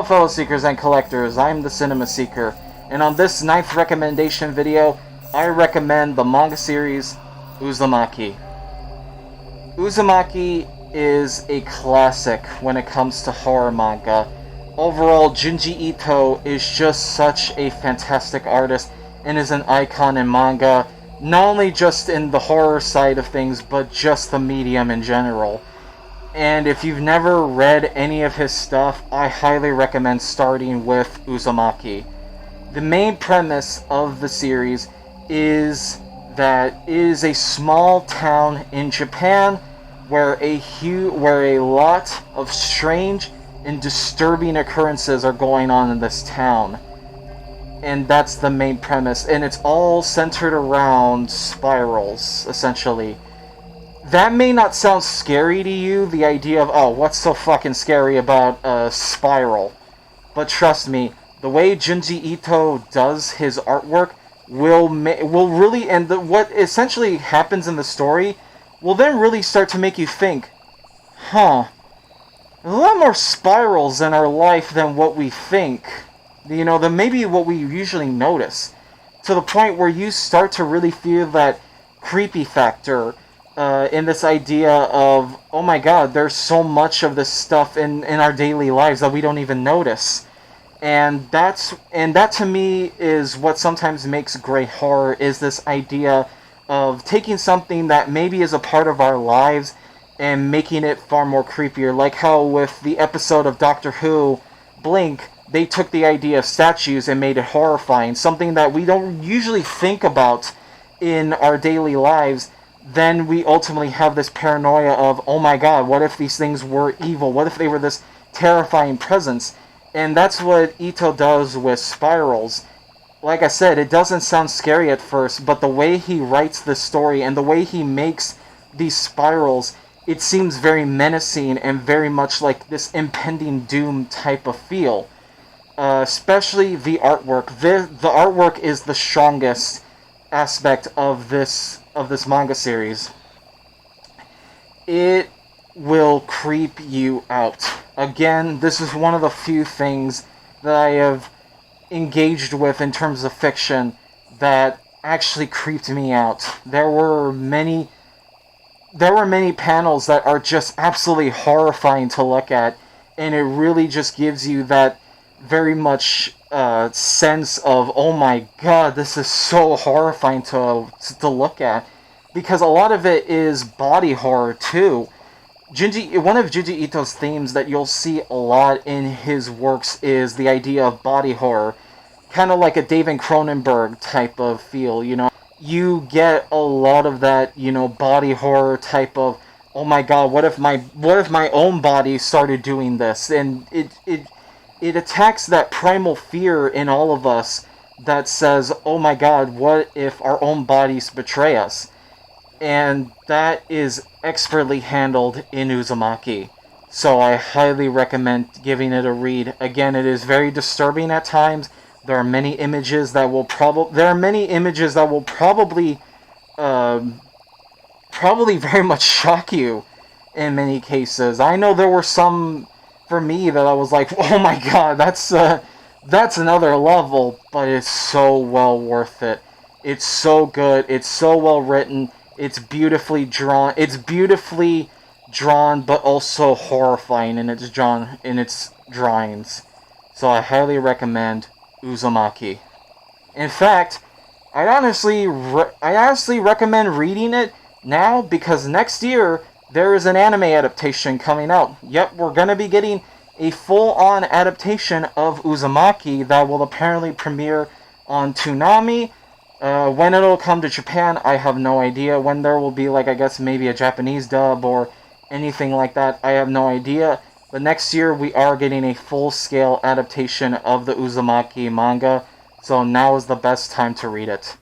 Hello fellow seekers and collectors, I'm the Cinema Seeker, and on this 9th recommendation video, I recommend the manga series Uzumaki. Uzumaki is a classic when it comes to horror manga. Overall, Junji Ito is just such a fantastic artist and is an icon in manga, not only just in the horror side of things, but just the medium in general. And if you've never read any of his stuff, I highly recommend starting with Uzumaki. The main premise of the series is that it is a small town in Japan where a lot of strange and disturbing occurrences are going on in this town. And that's the main premise, and it's all centered around spirals, essentially. That may not sound scary to you, the idea of, oh, what's so fucking scary about a spiral? But trust me, the way Junji Ito does his artwork will really, and what essentially happens in the story will then really start to make you think, there's a lot more spirals in our life than what we think. Than maybe what we usually notice. To the point where you start to really feel that creepy factor in this idea of, oh my god, there's so much of this stuff in our daily lives that we don't even notice. And that to me is what sometimes makes great horror, is this idea of taking something that maybe is a part of our lives and making it far more creepier. Like how with the episode of Doctor Who, Blink, they took the idea of statues and made it horrifying, something that we don't usually think about in our daily lives. Then we ultimately have this paranoia of, oh my god, what if these things were evil? What if they were this terrifying presence? And that's what Ito does with spirals. Like I said, it doesn't sound scary at first, but the way he writes the story and the way he makes these spirals, it seems very menacing and very much like this impending doom type of feel. Especially the artwork. The artwork is the strongest aspect of this manga series. It will creep you out. Again, this is one of the few things that I have engaged with in terms of fiction that actually creeped me out. There were many panels that are just absolutely horrifying to look at, and it really just gives you that very much sense of, oh my god, this is so horrifying to look at, because a lot of it is body horror too. One of Junji Ito's themes that you'll see a lot in his works is the idea of body horror, kind of like a David Cronenberg type of feel. You get a lot of that, body horror type of, oh my god, what if my own body started doing this? And it attacks that primal fear in all of us that says, oh my god, what if our own bodies betray us? And that is expertly handled in Uzumaki. So I highly recommend giving it a read. Again, it is very disturbing at times. There are many images that will probably very much shock you in many cases. I know there were some for me that I was like, oh my god, that's another level, but it's so well worth it. It's so good, it's so well written, it's beautifully drawn, but also horrifying in its drawings. So I highly recommend Uzumaki. In fact, I honestly recommend reading it now, because next year there is an anime adaptation coming out. Yep, we're going to be getting a full-on adaptation of Uzumaki that will apparently premiere on Toonami. When it'll come to Japan, I have no idea. When there will be, I guess, maybe a Japanese dub or anything like that, I have no idea. But next year, we are getting a full-scale adaptation of the Uzumaki manga, so now is the best time to read it.